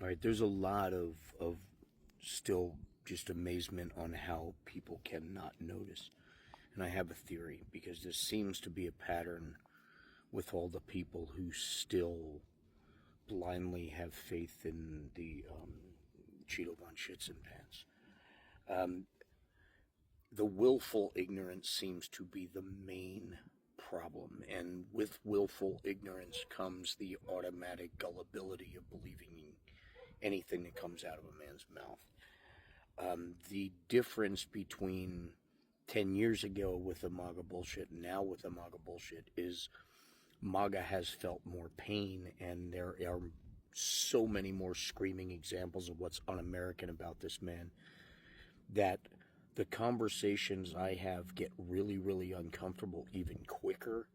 All right, there's a lot of still just amazement on how people cannot notice. And I have a theory, because this seems to be a pattern with all the people who still blindly have faith in the Cheeto von Shits and Pants. The willful ignorance seems to be the main problem, and with willful ignorance comes the automatic gullibility of believing anything that comes out of a man's mouth. The difference between 10 years ago with the MAGA bullshit and now with the MAGA bullshit is MAGA has felt more pain, and there are so many more screaming examples of what's un-American about this man that the conversations I have get really, really uncomfortable even quicker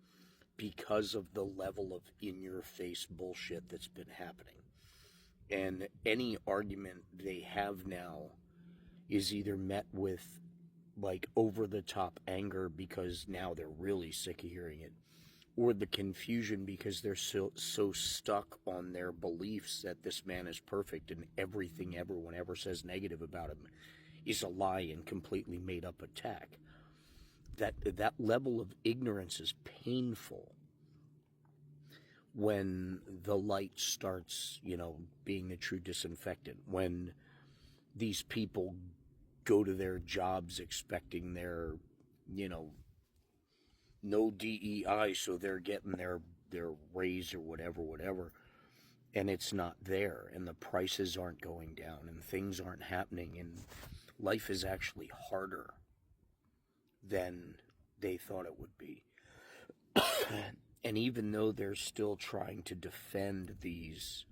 because of the level of in-your-face bullshit that's been happening. And any argument they have now is either met with like over-the-top anger because now they're really sick of hearing it, or the confusion because they're so stuck on their beliefs that this man is perfect and everything everyone ever says negative about him is a lie and completely made up attack. That level of ignorance is painful when the light starts, being the true disinfectant. When these people go to their jobs expecting their, no DEI, so they're getting their raise or whatever, and it's not there, and the prices aren't going down, and things aren't happening, and life is actually harder than they thought it would be. And even though they're still trying to defend these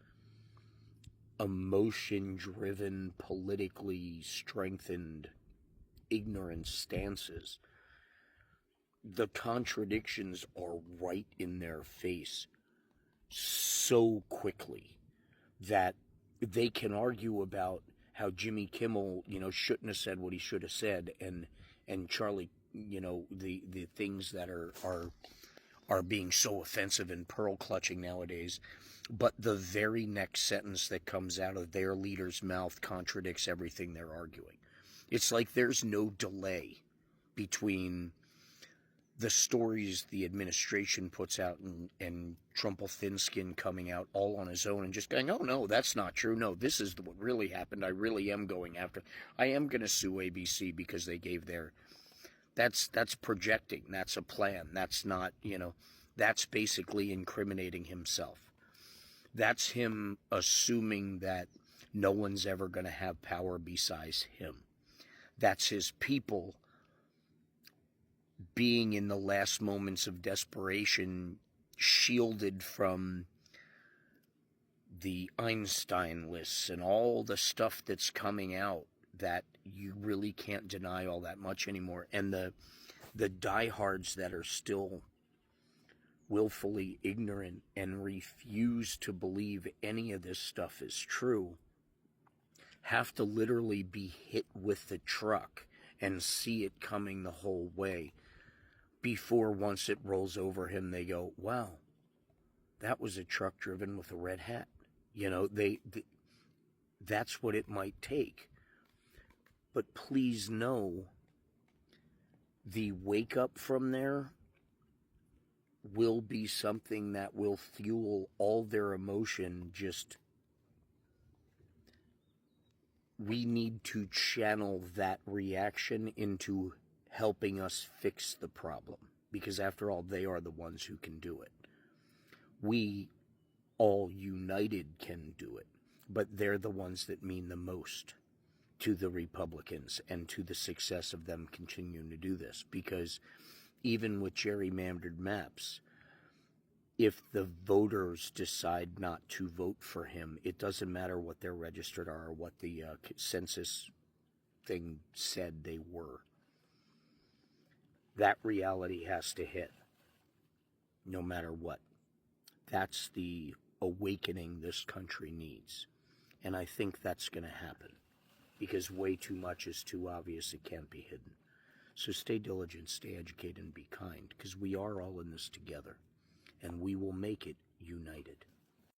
emotion-driven, politically strengthened ignorance stances, the contradictions are right in their face so quickly that they can argue about how Jimmy Kimmel, shouldn't have said what he should have said, and Charlie, the things that are being so offensive and pearl clutching nowadays, but the very next sentence that comes out of their leader's mouth contradicts everything they're arguing. It's like there's no delay between the stories the administration puts out and Trumple Thinskin coming out all on his own and just going, oh no, that's not true. No, this is what really happened. I really am going after. I am going to sue ABC because they gave their. That's projecting. That's a plan. That's not, that's basically incriminating himself. That's him assuming that no one's ever going to have power besides him. That's his people being in the last moments of desperation, shielded from the Einstein lists and all the stuff that's coming out that you really can't deny all that much anymore. And the diehards that are still willfully ignorant and refuse to believe any of this stuff is true have to literally be hit with the truck and see it coming the whole way before, once it rolls over him, they go, wow, that was a truck driven with a red hat. That's what it might take. But please know, the wake up from there will be something that will fuel all their emotion. Just, we need to channel that reaction into helping us fix the problem, because after all, they are the ones who can do it. We all united can do it, but they're the ones that mean the most to the Republicans and to the success of them continuing to do this. Because even with gerrymandered maps, if the voters decide not to vote for him, it doesn't matter what their registered are or what the census thing said they were. That reality has to hit, no matter what. That's the awakening this country needs. And I think that's going to happen, because way too much is too obvious. It can't be hidden. So stay diligent, stay educated, and be kind, because we are all in this together, and we will make it united.